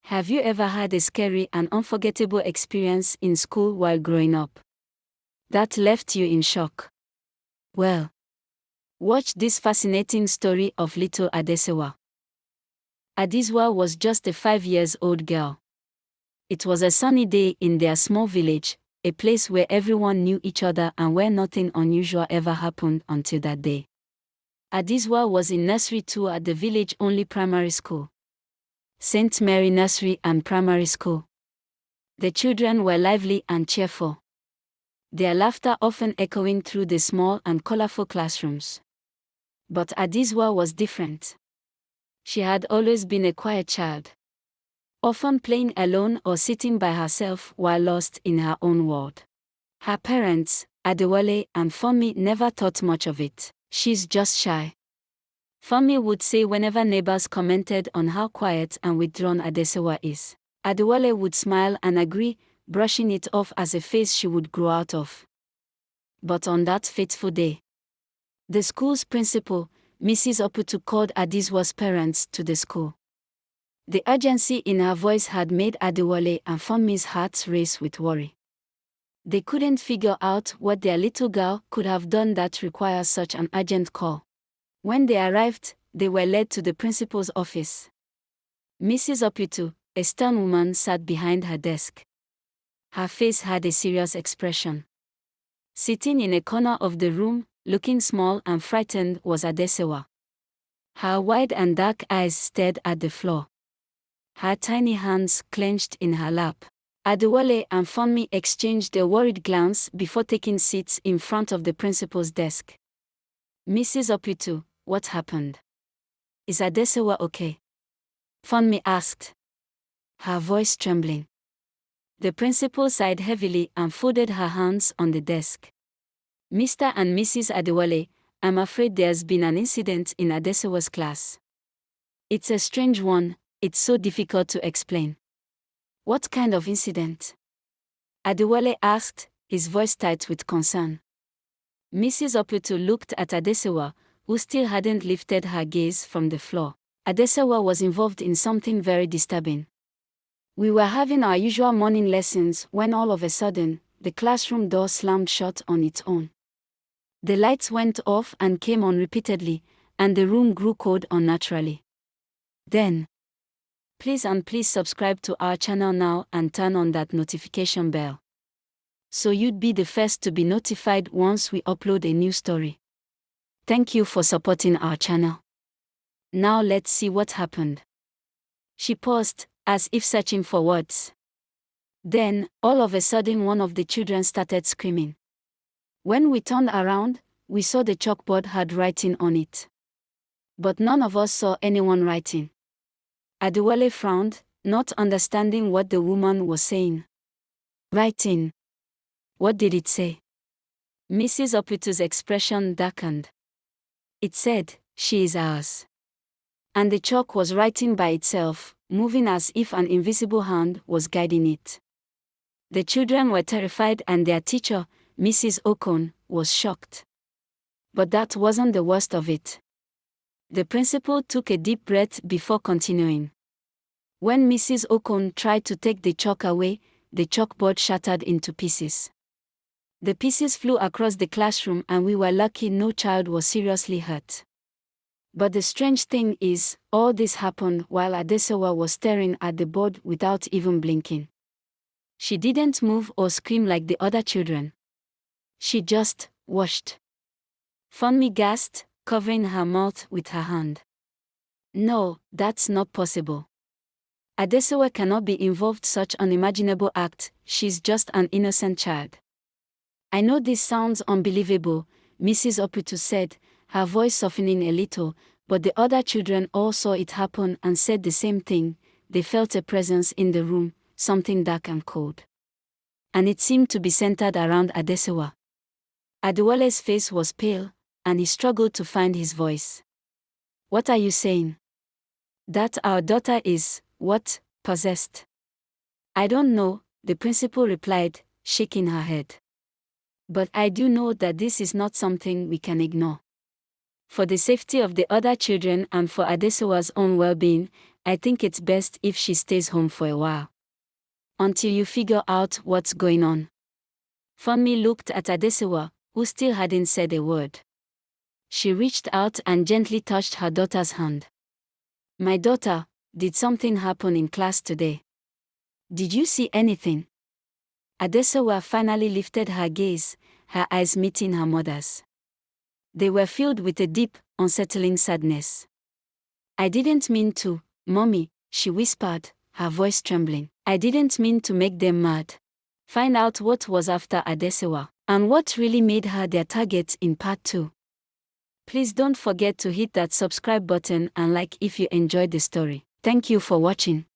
Have you ever had a scary and unforgettable experience in school while growing up that left you in shock? Well, watch this fascinating story of little Adesuwa. Adesuwa was just a 5-year-old girl. It was a sunny day in their small village, a place where everyone knew each other and where nothing unusual ever happened until that day. Adesuwa was in nursery 2 at the village-only primary school, St. Mary Nursery and Primary School. The children were lively and cheerful, their laughter often echoing through the small and colorful classrooms. But Adesuwa was different. She had always been a quiet child, often playing alone or sitting by herself while lost in her own world. Her parents, Adewale and Funmi, never thought much of it. "She's just shy," Funmi would say whenever neighbors commented on how quiet and withdrawn Adesuwa is. Adewale would smile and agree, brushing it off as a phase she would grow out of. But on that fateful day, the school's principal, Mrs. Oputu, called Adesuwa's parents to the school. The urgency in her voice had made Adewale and Funmi's hearts race with worry. They couldn't figure out what their little girl could have done that requires such an urgent call. When they arrived, they were led to the principal's office. Mrs. Oputu, a stern woman, sat behind her desk. Her face had a serious expression. Sitting in a corner of the room, looking small and frightened, was Adesuwa. Her wide and dark eyes stared at the floor, her tiny hands clenched in her lap. Adewale and Funmi exchanged a worried glance before taking seats in front of the principal's desk. "Mrs. Oputu, what happened? Is Adesuwa okay?" Funmi asked, her voice trembling. The principal sighed heavily and folded her hands on the desk. "Mr. and Mrs. Adewale, I'm afraid there's been an incident in Adesuwa's class. It's a strange one, it's so difficult to explain." "What kind of incident?" Adewale asked, his voice tight with concern. Mrs. Oputu looked at Adesuwa, who still hadn't lifted her gaze from the floor. "Adesuwa was involved in something very disturbing. We were having our usual morning lessons when all of a sudden, the classroom door slammed shut on its own. The lights went off and came on repeatedly, and the room grew cold unnaturally. Then, please subscribe to our channel now and turn on that notification bell, so you'd be the first to be notified once we upload a new story. Thank you for supporting our channel. Now let's see what happened." She paused, as if searching for words. Then, all of a sudden, one of the children started screaming. When we turned around, we saw the chalkboard had writing on it. But none of us saw anyone writing. Adewale frowned, not understanding what the woman was saying. "Writing? What did it say?" Mrs. Oputu's expression darkened. "It said, 'She is ours.'" And the chalk was writing by itself, moving as if an invisible hand was guiding it. The children were terrified and their teacher, Mrs. Okon, was shocked. But that wasn't the worst of it. The principal took a deep breath before continuing. "When Mrs. Okon tried to take the chalk away, the chalkboard shattered into pieces. The pieces flew across the classroom and we were lucky no child was seriously hurt. But the strange thing is, all this happened while Adesuwa was staring at the board without even blinking. She didn't move or scream like the other children. She just watched." Funmi gasped, covering her mouth with her hand. "No, that's not possible. Adesuwa cannot be involved in such unimaginable act, she's just an innocent child." "I know this sounds unbelievable," Mrs. Oputu said, her voice softening a little, but the other children all saw it happen and said the same thing. They felt a presence in the room, something dark and cold. And it seemed to be centered around Adesuwa. Adewale's face was pale, and he struggled to find his voice. "What are you saying?" "That our daughter is, what, possessed?" "I don't know," the principal replied, shaking her head. "But I do know that this is not something we can ignore. For the safety of the other children and for Adesuwa's own well-being, I think it's best if she stays home for a while. Until you figure out what's going on. Funmi looked at Adesuwa, who still hadn't said a word. She reached out and gently touched her daughter's hand. My daughter, did something happen in class today? Did you see anything? Adesuwa finally lifted her gaze, her eyes meeting her mother's. They were filled with a deep, unsettling sadness. I didn't mean to, Mommy, she whispered, her voice trembling. I didn't mean to make them mad. Find out what was after Adesuwa, and what really made her their target in part 2. Please don't forget to hit that subscribe button and like if you enjoyed the story. Thank you for watching.